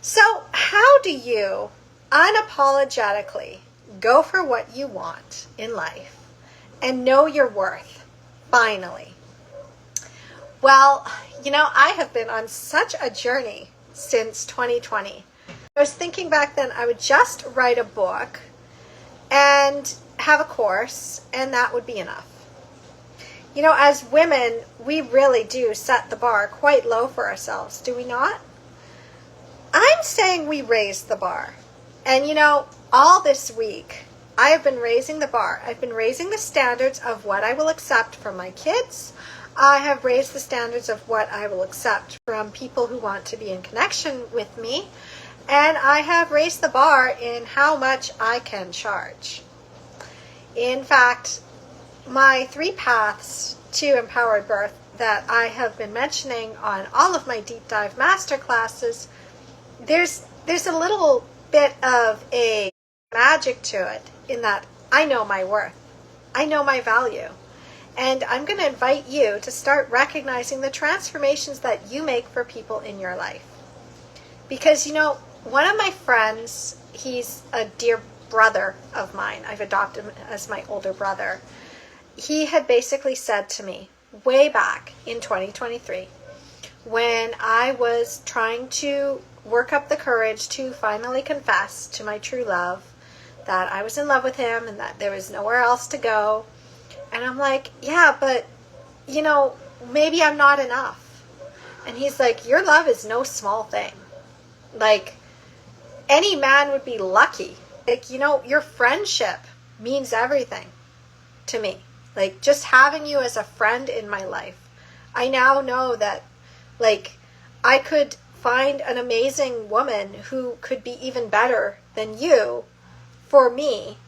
So, how do you unapologetically go for what you want in life and know your worth, finally? Well, I have been on such a journey since 2020. I was thinking back then I would just write a book and have a course, and that would be enough. As women, we really do set the bar quite low for ourselves, do we not? I'm saying we raise the bar. And all this week, I have been raising the bar. I've been raising the standards of what I will accept from my kids. I have raised the standards of what I will accept from people who want to be in connection with me. And I have raised the bar in how much I can charge. In fact, my 3 paths to empowered birth that I have been mentioning on all of my deep dive masterclasses, there's a little bit of a magic to it in that I know my worth. I know my value. And I'm going to invite you to start recognizing the transformations that you make for people in your life. Because, one of my friends, he's a dear brother of mine. I've adopted him as my older brother. He had basically said to me way back in 2023, when I was trying to work up the courage to finally confess to my true love that I was in love with him and that there was nowhere else to go. And I'm like, yeah, but, maybe I'm not enough. And he's like, your love is no small thing. Like, any man would be lucky. Like, your friendship means everything to me. Like, just having you as a friend in my life. I now know that, I could find an amazing woman who could be even better than you for me.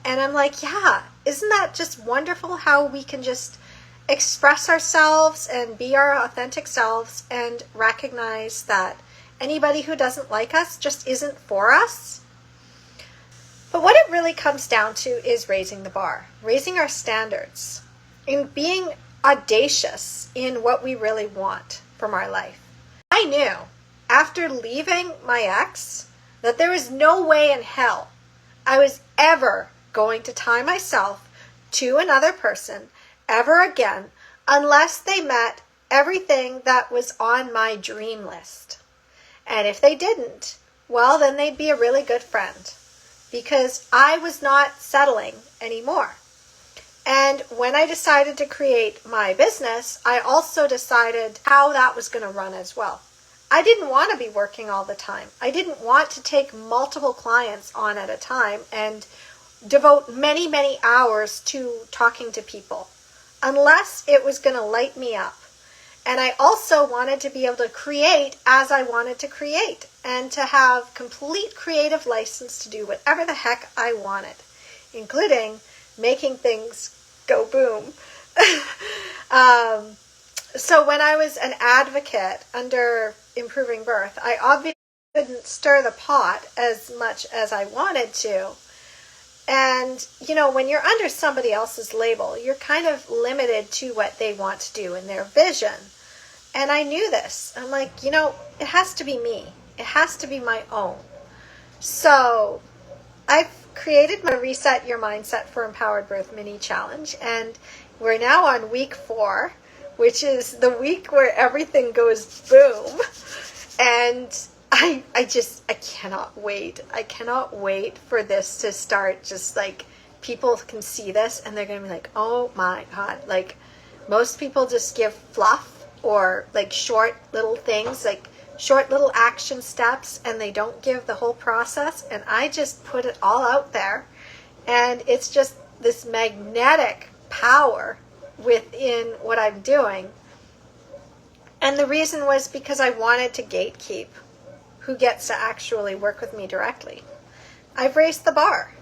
And I'm like, yeah, isn't that just wonderful how we can just express ourselves and be our authentic selves and recognize that anybody who doesn't like us just isn't for us? But what it really comes down to is raising the bar, raising our standards, and being audacious in what we really want from our life. I knew after leaving my ex that there was no way in hell I was ever going to tie myself to another person ever again unless they met everything that was on my dream list. And if they didn't, well, then they'd be a really good friend because I was not settling anymore. And when I decided to create my business, I also decided how that was going to run as well. I didn't want to be working all the time. I didn't want to take multiple clients on at a time and devote many, many hours to talking to people unless it was going to light me up. And I also wanted to be able to create as I wanted to create and to have complete creative license to do whatever the heck I wanted, including making things go boom. So when I was an advocate under Improving Birth, I obviously couldn't stir the pot as much as I wanted to. And, when you're under somebody else's label, you're kind of limited to what they want to do in their vision. And I knew this. I'm like, it has to be me. It has to be my own. So I've created my Reset Your Mindset for Empowered Birth mini challenge. And we're now on week 4, which is the week where everything goes boom. And I cannot wait. I cannot wait for this to start. Just people can see this and they're going to be like, oh my God. Most people just give fluff or short little things, short little action steps, and they don't give the whole process. And I just put it all out there. And it's just this magnetic power within what I'm doing. And the reason was because I wanted to gatekeep who gets to actually work with me directly. I've raised the bar.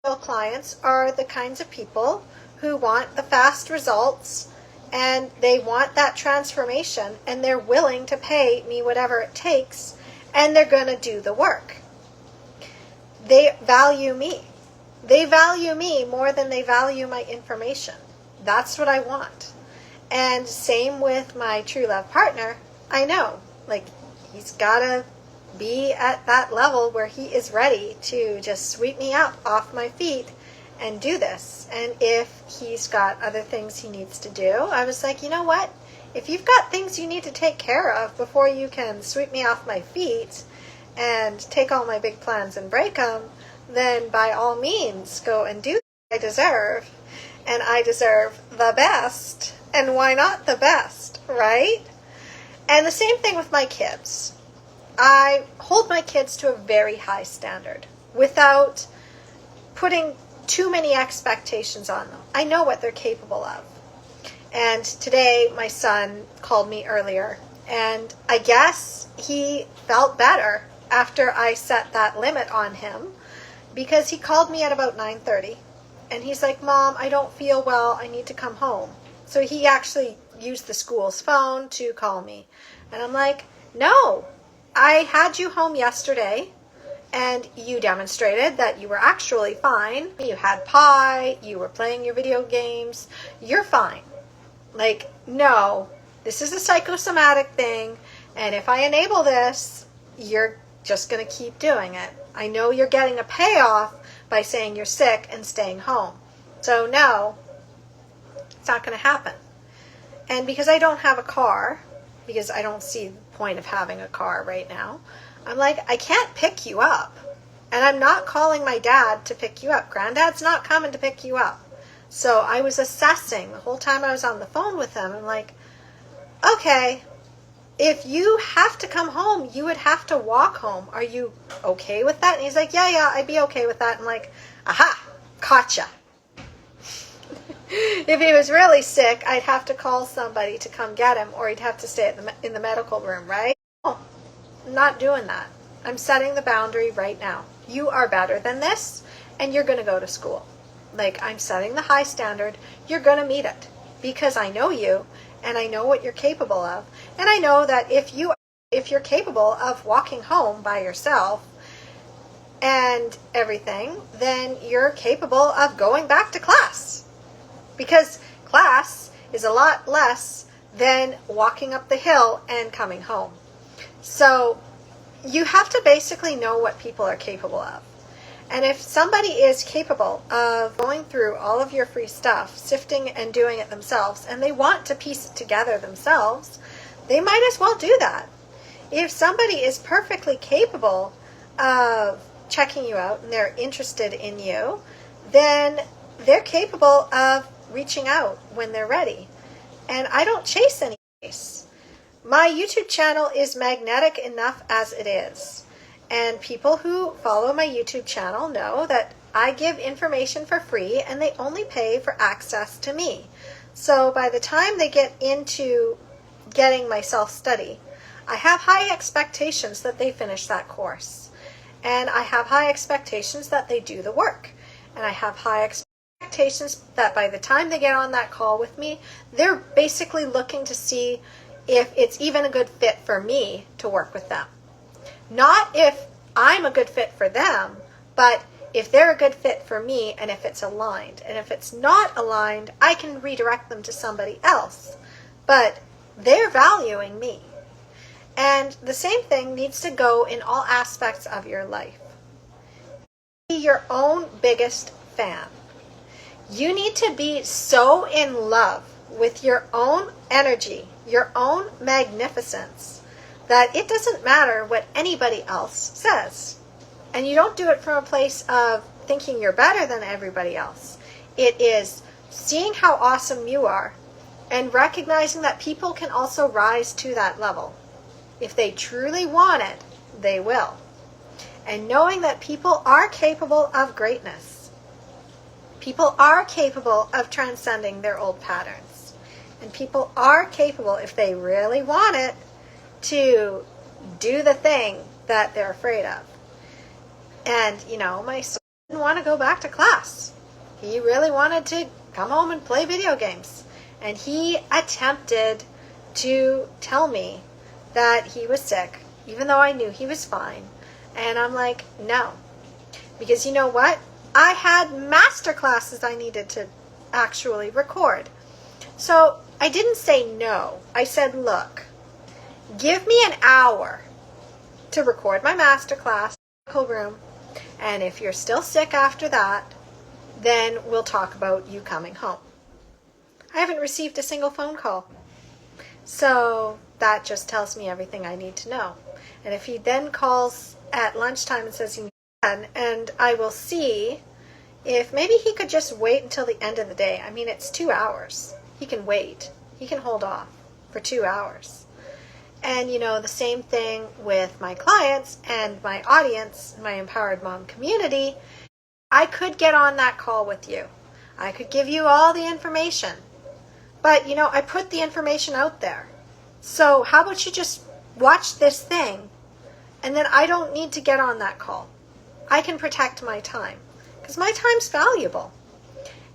Clients are the kinds of people who want the fast results and they want that transformation and they're willing to pay me whatever it takes and they're going to do the work. They value me. They value me more than they value my information. That's what I want. And same with my true love partner. I know, he's got to be at that level where he is ready to just sweep me up off my feet and do this. And if he's got other things he needs to do, I was like, you know what? If you've got things you need to take care of before you can sweep me off my feet and take all my big plans and break them, then by all means go and do what I deserve. And I deserve the best. And why not the best, right? And the same thing with my kids. I hold my kids to a very high standard without putting too many expectations on them. I know what they're capable of. And today my son called me earlier, and I guess he felt better after I set that limit on him, because he called me at about 9:30 and he's like, Mom, I don't feel well. I need to come home. So he actually used the school's phone to call me. And I'm like, no, I had you home yesterday and you demonstrated that you were actually fine. You had pie, you were playing your video games, you're fine. Like, no, this is a psychosomatic thing, and if I enable this, you're just going to keep doing it. I know you're getting a payoff by saying you're sick and staying home. So no, it's not going to happen. And because I don't have a car, because I don't see the point of having a car right now, I'm like, I can't pick you up. And I'm not calling my dad to pick you up. Granddad's not coming to pick you up. So I was assessing the whole time I was on the phone with him. I'm like, okay, if you have to come home, you would have to walk home. Are you okay with that? And he's like, yeah, I'd be okay with that. I'm like, aha, gotcha. If he was really sick, I'd have to call somebody to come get him, or he'd have to stay in the medical room, right? No, I'm not doing that. I'm setting the boundary right now. You are better than this, and you're going to go to school. Like, I'm setting the high standard. You're going to meet it, because I know you, and I know what you're capable of. And I know that if you're capable of walking home by yourself and everything, then you're capable of going back to class. Because class is a lot less than walking up the hill and coming home. So you have to basically know what people are capable of. And if somebody is capable of going through all of your free stuff, sifting and doing it themselves, and they want to piece it together themselves, they might as well do that. If somebody is perfectly capable of checking you out and they're interested in you, then they're capable of reaching out when they're ready. And I don't chase any case. My YouTube channel is magnetic enough as it is. And people who follow my YouTube channel know that I give information for free and they only pay for access to me. So by the time they get into getting my self-study, I have high expectations that they finish that course. And I have high expectations that they do the work. And I have high expectations that by the time they get on that call with me, they're basically looking to see if it's even a good fit for me to work with them. Not if I'm a good fit for them, but if they're a good fit for me and if it's aligned. And if it's not aligned, I can redirect them to somebody else. But they're valuing me. And the same thing needs to go in all aspects of your life. Be your own biggest fan. You need to be so in love with your own energy, your own magnificence, that it doesn't matter what anybody else says. And you don't do it from a place of thinking you're better than everybody else. It is seeing how awesome you are and recognizing that people can also rise to that level. If they truly want it, they will. And knowing that people are capable of greatness. People are capable of transcending their old patterns. And people are capable, if they really want it, to do the thing that they're afraid of. And, my son didn't want to go back to class. He really wanted to come home and play video games. And he attempted to tell me that he was sick, even though I knew he was fine. And I'm like, no. Because you know what? I had master classes I needed to actually record. So I didn't say no. I said, look, give me an hour to record my masterclass in the room. And if you're still sick after that, then we'll talk about you coming home. I haven't received a single phone call. So that just tells me everything I need to know. And if he then calls at lunchtime and says he can, and I will see if maybe he could just wait until the end of the day. I mean, it's 2 hours. He can wait. He can hold off for 2 hours. And, the same thing with my clients and my audience, my Empowered Mom community. I could get on that call with you. I could give you all the information. But, I put the information out there. So how about you just watch this thing, and then I don't need to get on that call. I can protect my time, because my time's valuable.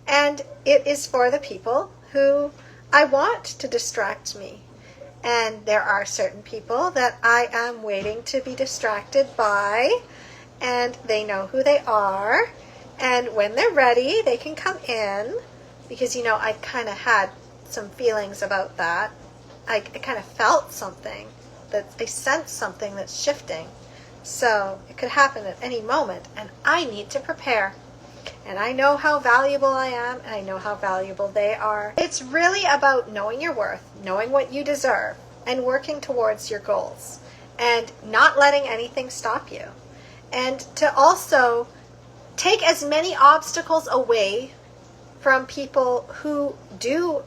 And it is for the people who I want to distract me. And there are certain people that I am waiting to be distracted by, and they know who they are. And when they're ready, they can come in, because, I kind of had some feelings about that. I kind of felt something, that I sensed something that's shifting. So it could happen at any moment, and I need to prepare. And I know how valuable I am, and I know how valuable they are. It's really about knowing your worth, knowing what you deserve, and working towards your goals, and not letting anything stop you. And to also take as many obstacles away from people who do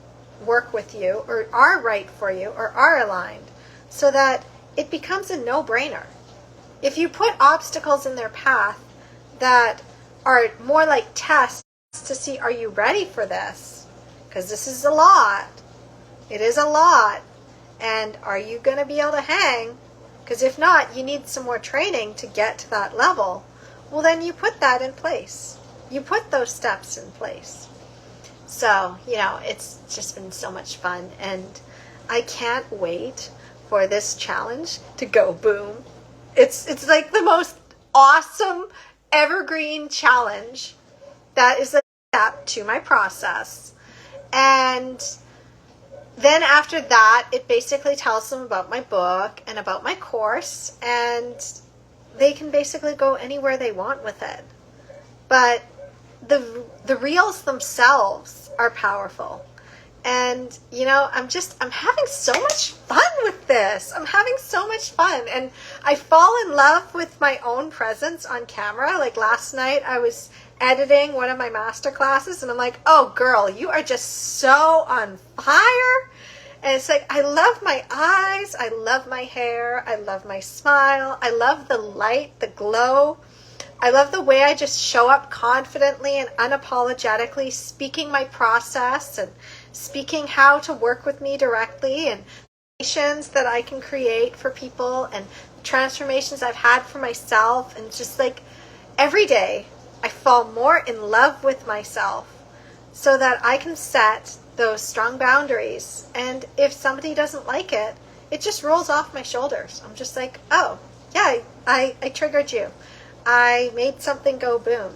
work with you, or are right for you, or are aligned, so that it becomes a no-brainer. If you put obstacles in their path that are more like tests to see, are you ready for this? Because this is a lot. It is a lot. And are you going to be able to hang? Because if not, you need some more training to get to that level. Well, then you put that in place. You put those steps in place. So, it's just been so much fun. And I can't wait for this challenge to go boom. It's like the most awesome evergreen challenge that is a step to my process. And then after that, it basically tells them about my book and about my course, and they can basically go anywhere they want with it. But the reels themselves are powerful. And, I'm having so much fun with this. I'm having so much fun. And I fall in love with my own presence on camera. Like last night, I was editing one of my master classes, and I'm like, oh, girl, you are just so on fire. And it's like, I love my eyes. I love my hair. I love my smile. I love the light, the glow. I love the way I just show up confidently and unapologetically, speaking my process and speaking how to work with me directly, and transformations that I can create for people, and transformations I've had for myself. And just like every day I fall more in love with myself so that I can set those strong boundaries. And if somebody doesn't like it, it just rolls off my shoulders. I'm just like, oh yeah, I triggered you. I made something go boom.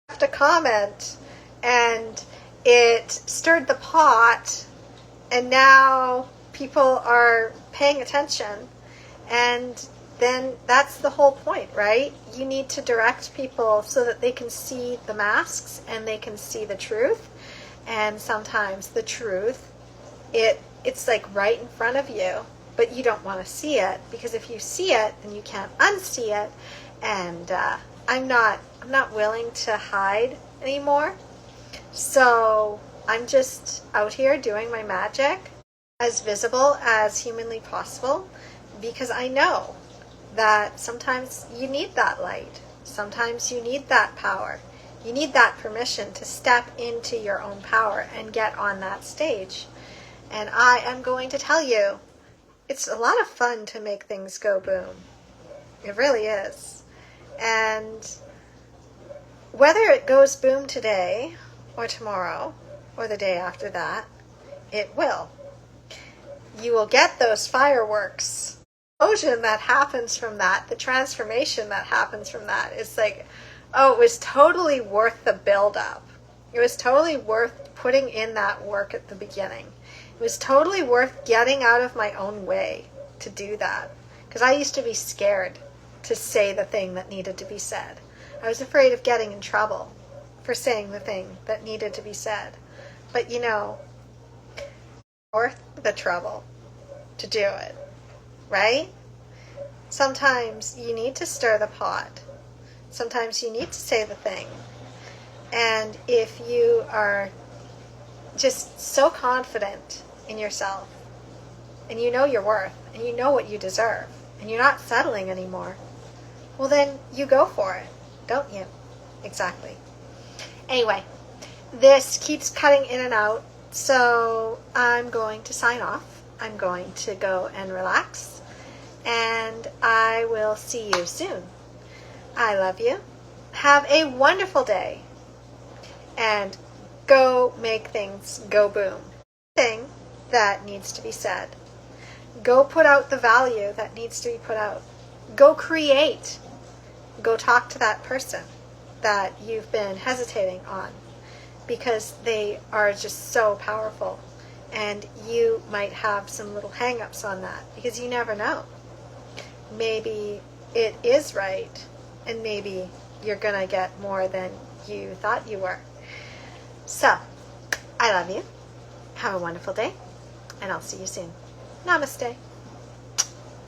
I left a comment and it stirred the pot, and now people are paying attention. And then that's the whole point, right? You need to direct people so that they can see the masks and they can see the truth. And sometimes the truth, it's like right in front of you, but you don't want to see it, because if you see it, then you can't unsee it. And I'm not willing to hide anymore. So I'm just out here doing my magic as visible as humanly possible, because I know that sometimes you need that light. Sometimes you need that power. You need that permission to step into your own power and get on that stage. And I am going to tell you, it's a lot of fun to make things go boom. It really is. And whether it goes boom today or tomorrow or the day after that, it will. You will get those fireworks. The explosion that happens from that, the transformation that happens from that, it's like, oh, it was totally worth the build-up. It was totally worth putting in that work at the beginning. It was totally worth getting out of my own way to do that. Because I used to be scared to say the thing that needed to be said. I was afraid of getting in trouble for saying the thing that needed to be said. But worth the trouble to do it, right? Sometimes you need to stir the pot. Sometimes you need to say the thing. And if you are just so confident in yourself, and you know your worth, and you know what you deserve, and you're not settling anymore, well then you go for it, don't you? Exactly. Anyway, this keeps cutting in and out, so I'm going to sign off. I'm going to go and relax, and I will see you soon. I love you. Have a wonderful day, and go make things go boom. Thing that needs to be said. Go put out the value that needs to be put out. Go create. Go talk to that person that you've been hesitating on, because they are just so powerful, and you might have some little hang-ups on that, because you never know. Maybe it is right, and maybe you're going to get more than you thought you were. So, I love you. Have a wonderful day, and I'll see you soon. Namaste.